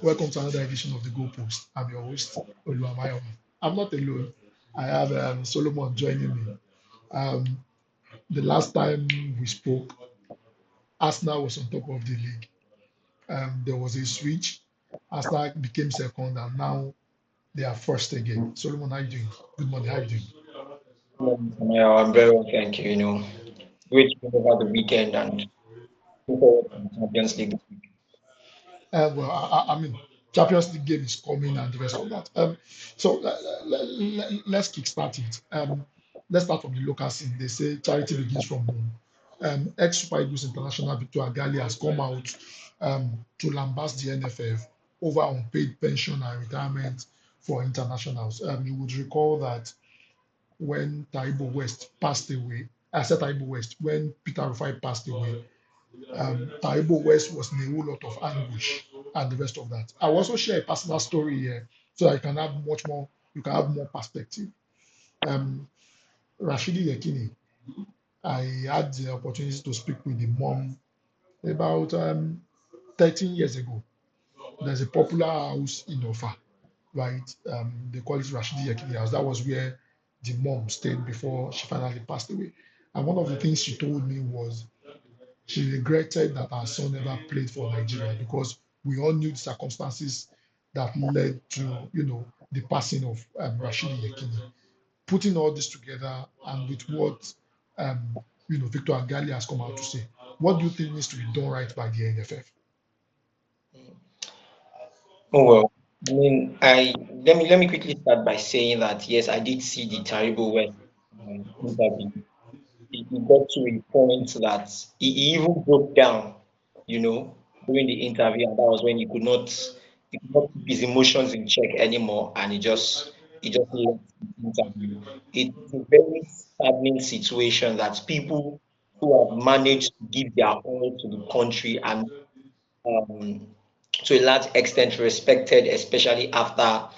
Welcome to another edition of the Goalpost. I'm your host, Oluwamayo. I'm not alone. I have Solomon joining me. Um, the last time we spoke, Arsenal was on top of the league. There was a switch. Arsenal became second, and now they are first again. Solomon, how you doing? Good morning. How you doing? Yeah, I'm very well, thank you. Great win over the weekend and looking forward to the Champions League this week. Well, I mean, Champions League game is coming and the rest of that. So let's kickstart it. Let's start from the local scene. They say charity begins from home. Ex-Super Eagles international Victor Agali has come out to lambast the NFF over unpaid pension and retirement for internationals. You would recall that when Taibo West passed away, I said Taibo West, when Peter Rufai passed away, Taibo West was in a whole lot of anguish and the rest of that. I will also share a personal story here so that you can have much more, you can have more perspective. Um, Rashidi Yekini, I had the opportunity to speak with the mom about 13 years ago. There's a popular house in Ofa, right? They call it Rashidi Yekini house. That was where the mom stayed before she finally passed away. And one of the things she told me was she regretted that her son never played for Nigeria because we all knew the circumstances that led to, the passing of Rashidi Yekini. Putting all this together and with what, Victor Agali has come out to say, what do you think needs to be done right by the NFF? Oh well, let me quickly start by saying that yes, I did see the terrible West interview. He got to a point that he even broke down, you know, during the interview, and that was when he could not keep his emotions in check anymore, and he just left the interview. It's a very saddening situation that people who have managed to give their all to the country and um, to a large extent respected, especially after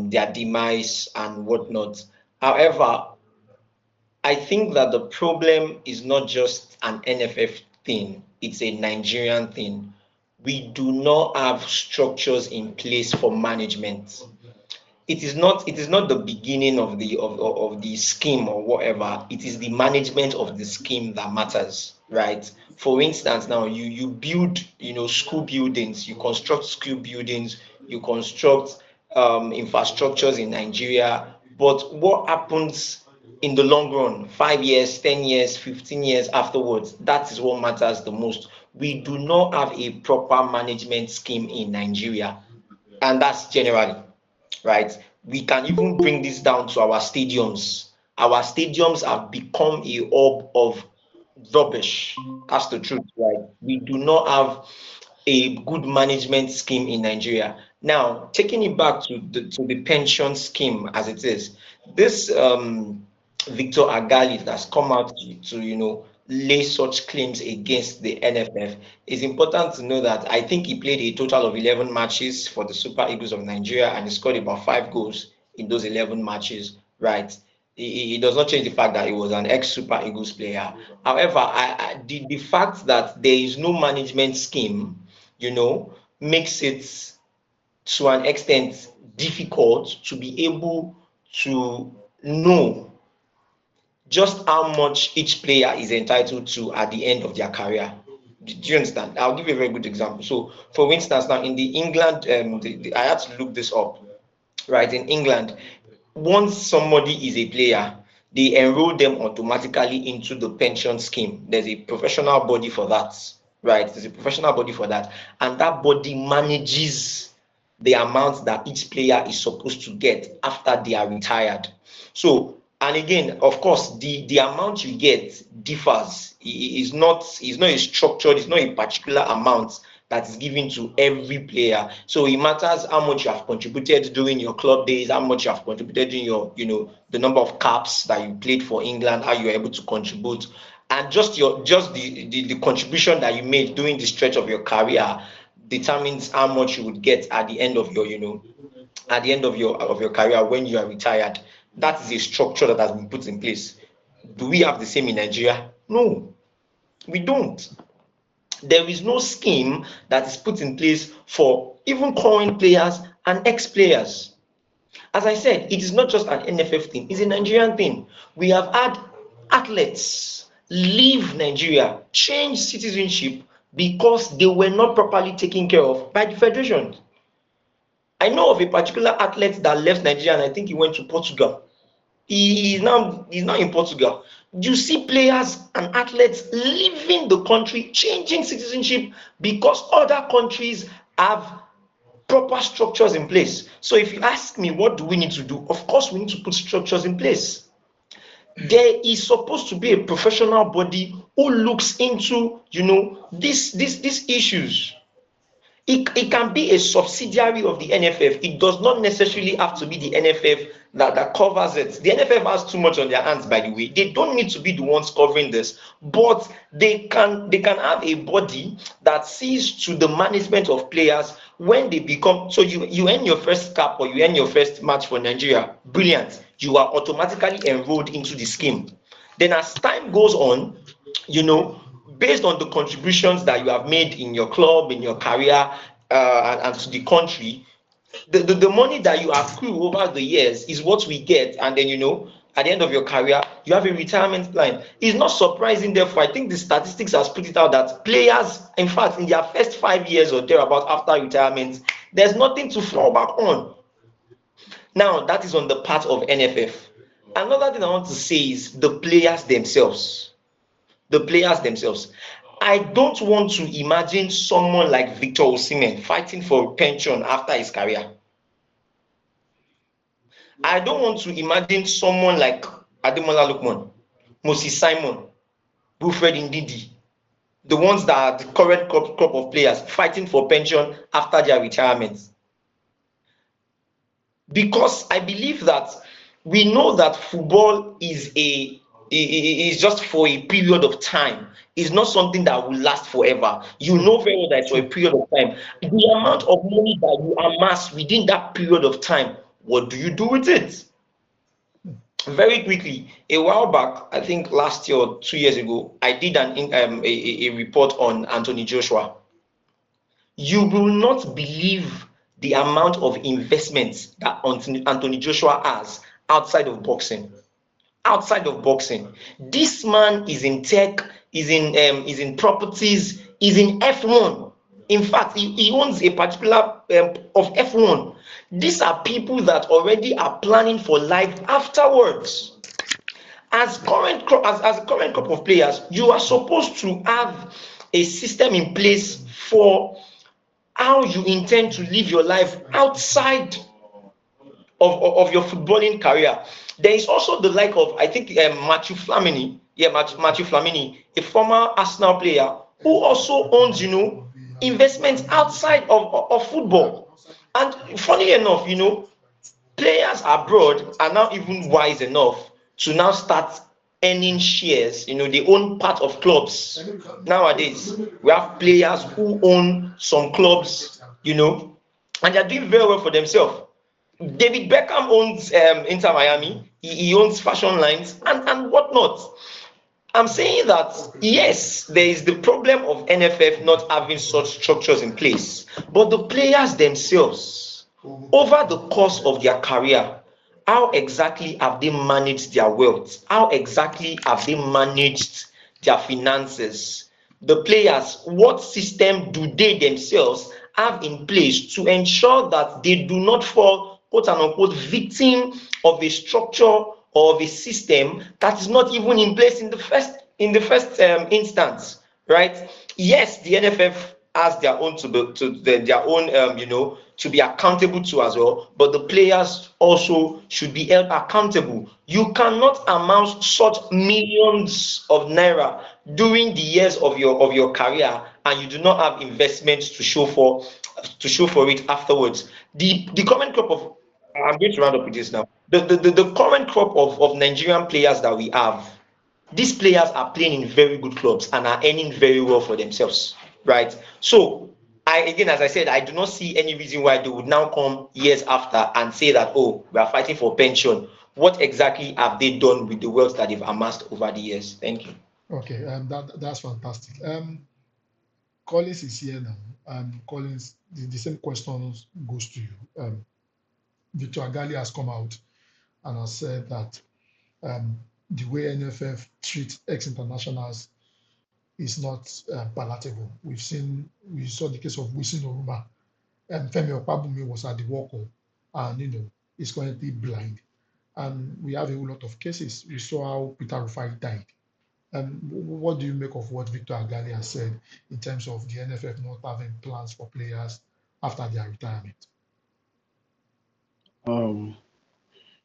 their demise and whatnot. However, I think that the problem is not just an NFF thing, it's a Nigerian thing. We do not have structures in place for management. It is not the beginning of the scheme or whatever. It is the management of the scheme that matters, right? For instance, now you build, school buildings, you construct school buildings, you construct infrastructures in Nigeria, but what happens in the long run, 5 years, 10 years, 15 years afterwards? That is what matters the most. We do not have a proper management scheme in Nigeria, and that's generally right? We can even bring this down to our stadiums. Our stadiums have become a hub of rubbish. That's the truth, right? We do not have a good management scheme in Nigeria. Now, taking it back to the pension scheme as it is, this Victor Agali that's come out to lay such claims against the NFF. It's important to know that I think he played a total of 11 matches for the Super Eagles of Nigeria and he scored about 5 goals in those 11 matches, right? It does not change the fact that he was an ex-Super Eagles player. However, the fact that there is no management scheme, makes it to an extent difficult to be able to know just how much each player is entitled to at the end of their career. Do you understand? I'll give you a very good example. So, for instance, now in the England, I had to look this up. Right, in England, once somebody is a player, they enroll them automatically into the pension scheme. There's a professional body for that. Right, there's a professional body for that, and that body manages the amount that each player is supposed to get after they are retired. So, and again, of course, the amount you get differs. It's not a structured, it's not a particular amount that is given to every player. So it matters how much you have contributed during your club days, how much you have contributed in your, the number of caps that you played for England, how you are able to contribute, and just the contribution that you made during the stretch of your career determines how much you would get at the end of your, at the end of your career when you are retired. That is a structure that has been put in place. Do we have the same in Nigeria? No, we don't. There is no scheme that is put in place for even current players and ex-players. As I said, it is not just an NFF thing, it's a Nigerian thing. We have had athletes leave Nigeria, change citizenship because they were not properly taken care of by the federation. I know of a particular athlete that left Nigeria and I think he went to Portugal. He's now in Portugal. You see players and athletes leaving the country, changing citizenship because other countries have proper structures in place. So if you ask me what do we need to do, of course we need to put structures in place. There is supposed to be a professional body who looks into these issues. It can be a subsidiary of the NFF. It does not necessarily have to be the NFF that covers it. The NFF has too much on their hands, by the way. They don't need to be the ones covering this, but they can have a body that sees to the management of players when they become. So you earn your first cap or you earn your first match for Nigeria. Brilliant. You are automatically enrolled into the scheme. Then as time goes on, you know, based on the contributions that you have made in your club, in your career, and to the country, the money that you accrue over the years is what we get. And then, at the end of your career, you have a retirement plan. It's not surprising, therefore, I think the statistics has put it out that players, in fact, in their first 5 years or thereabout after retirement, there's nothing to fall back on. Now, that is on the part of NFF. Another thing I want to say is the players themselves. The players themselves. I don't want to imagine someone like Victor Osimhen fighting for pension after his career. I don't want to imagine someone like Ademola Lookman, Moses Simon, Wilfred Ndidi, the ones that are the current crop of players fighting for pension after their retirement. Because I believe that we know that football is just for a period of time. It's not something that will last forever. You True, know very well that it's for a true. period of time. The amount of money that you amass within that period of time, what do you do with it? Very quickly, a while back, I think last year or 2 years ago, I did a report on Anthony Joshua. You will not believe the amount of investments that Anthony Joshua has outside of boxing. Outside of boxing, this man is in tech, is in properties, is in F1. In fact, he owns a particular of F1. These are people that already are planning for life afterwards. As a current crop of players, you are supposed to have a system in place for how you intend to live your life outside of your footballing career. There is also the like of, I think, Matthew Flamini. Yeah, Matthew Flamini, a former Arsenal player who also owns, investments outside of football. And funny enough, players abroad are now even wise enough to now start earning shares. They own part of clubs. Nowadays, we have players who own some clubs, and they're doing very well for themselves. David Beckham owns Inter Miami. He owns fashion lines and whatnot. I'm saying that yes, there is the problem of NFF not having such structures in place, but the players themselves, over the course of their career, how exactly have they managed their wealth? How exactly have they managed their finances? The players, what system do they themselves have in place to ensure that they do not fall, quote and unquote, victim of a structure or of a system that is not even in place in the first instance, right? Yes, the NFF has their own their own to be accountable to as well, but the players also should be held accountable. You cannot amount such millions of naira during the years of your career and you do not have investments to show for it afterwards. The current crop of I'm going to round up with this now. The current crop of Nigerian players that we have, these players are playing in very good clubs and are earning very well for themselves, right? So, again, as I said, I do not see any reason why they would now come years after and say that, oh, we are fighting for pension. What exactly have they done with the wealth that they've amassed over the years? Thank you. Okay, that's fantastic. Collins is here now. Collins, the same question goes to you. Victor Agali has come out and has said that the way NFF treats ex-internationals is not palatable. We saw the case of Wisin Oruma, and Femi Opabumi was at the World Cup, and is currently blind. And we have a whole lot of cases. We saw how Peter Rufai died. What do you make of what Victor Agali has said in terms of the NFF not having plans for players after their retirement? Um,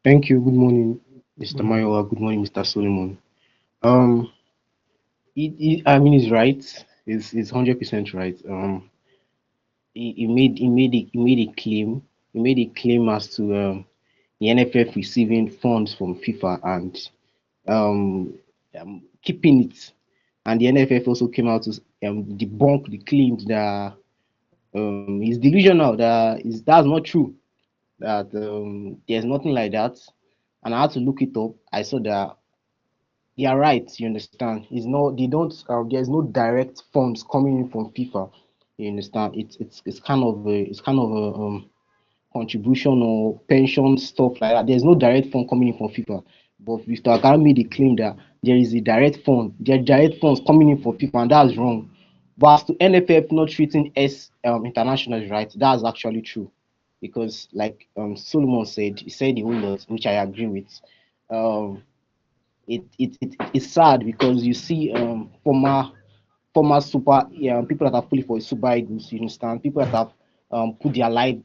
Thank you. Good morning, Mr. Good morning. Mayowa. Good morning, Mr. Solomon. Um, I mean, he's right. He's 100% right. He made a claim. He made a claim as to the NFF receiving funds from FIFA and um, keeping it. And the NFF also came out to debunk the claims that he's delusional. That's not true. That there's nothing like that. And I had to look it up. I saw that they are right. You understand? It's not. They don't. There's no direct funds coming in from FIFA. You understand? It's kind of a contribution or pension stuff like that. There's no direct fund coming in from FIFA. But Mr. Agar made a claim that there is a direct fund. There are direct funds coming in from FIFA, and that's wrong. But as to NFF not treating S internationals right, that's actually true. Because like Solomon said, he said a whole lot, which I agree with. Um, it's sad because you see former super people that have played for Super Eagles, you understand, people that have put their life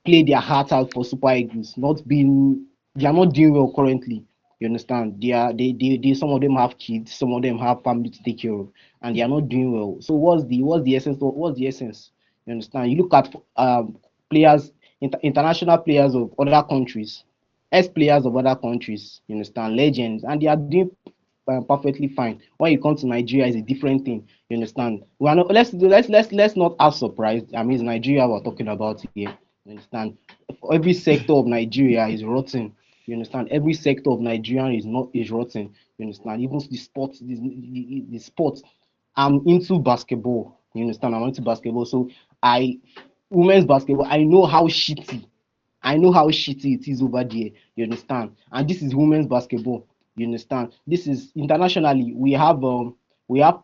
play their heart out for Super Eagles, not being they are not doing well currently. You understand? They some of them have kids, some of them have family to take care of, and they are not doing well. So what's the essence? What's the essence? You understand? You look at players, international players of other countries, ex players of other countries. You understand? Legends, and they are doing perfectly fine. When you come to Nigeria, it's a different thing. You understand? We are not. Let's not have surprised. I mean, it's Nigeria we're talking about here. You understand? Every sector of Nigeria is rotten. You understand? Every sector of Nigeria is rotten. You understand? Even the sports, the sports. I'm into basketball. You understand? I'm into basketball. So I women's basketball. I know how shitty it is over there. You understand? And this is women's basketball. You understand? This is internationally. We have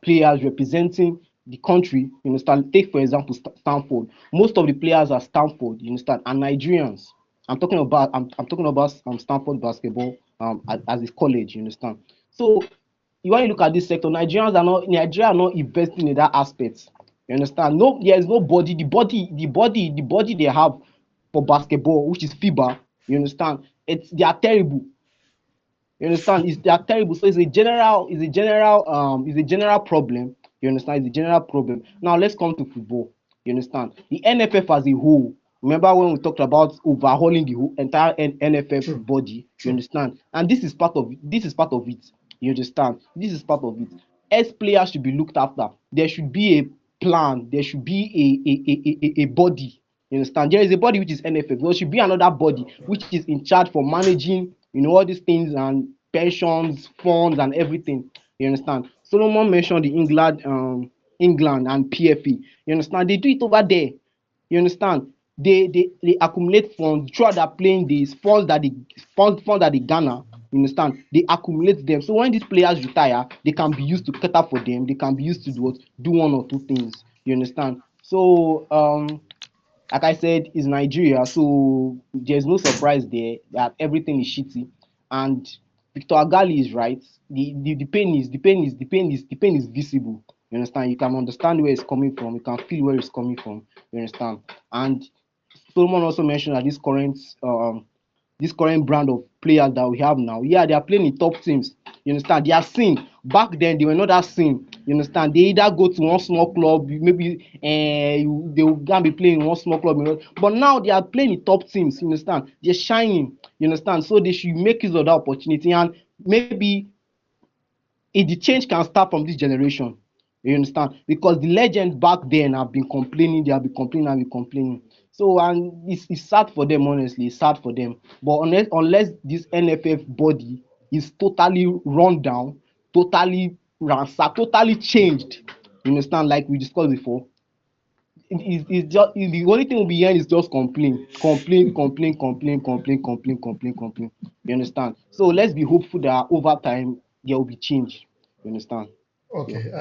players representing the country. You understand? Take for example Stanford. Most of the players are Stanford. You understand? And Nigerians. I'm talking about Stanford basketball as a college. You understand? So when you look at this sector, Nigeria are not investing in that aspect. You understand? No, there is nobody. The body they have for basketball, which is FIBA. You understand? They are terrible. You understand? They are terrible. So it's a general problem. You understand? It's a general problem. Now let's come to football. You understand? The NFF as a whole. Remember when we talked about overhauling the whole entire NFF True, body? You true. understand? And this is part of it. You understand? This is part of it. As players should be looked after. There should be a plan. There should be a body. You understand? There is a body which is NFF. There should be another body which is in charge for managing, all these things and pensions, funds, and everything. You understand? Solomon mentioned the England and PFA. You understand? They do it over there. You understand? They accumulate funds throughout their playing days, funds that they garner. You understand? They accumulate them. So when these players retire, they can be used to cater for them. They can be used to do one or two things. You understand? So like I said, it's Nigeria, so there's no surprise there that everything is shitty. And Victor Agali is right. The pain is visible. You understand? You can understand where it's coming from. You can feel where it's coming from. You understand? And Solomon also mentioned that this current brand of players that we have now, yeah, they are playing in top teams. You understand? They are seen. Back then, they were not that seen. You understand? They either go to one small club, maybe they will gonna be playing in one small club, but now they are playing in top teams. You understand? They're shining. You understand? So they should make use of that opportunity, and maybe if the change can start from this generation. You understand? Because the legends back then have been complaining, they have been complaining and been complaining. So and it's sad for them, honestly, it's sad for them. But unless this NFF body is totally run down, totally ransacked, totally changed, You understand? Like we discussed before, it's just the only thing we hear is just complain. You understand? So let's be hopeful that over time there will be change. You understand? Yeah. Okay.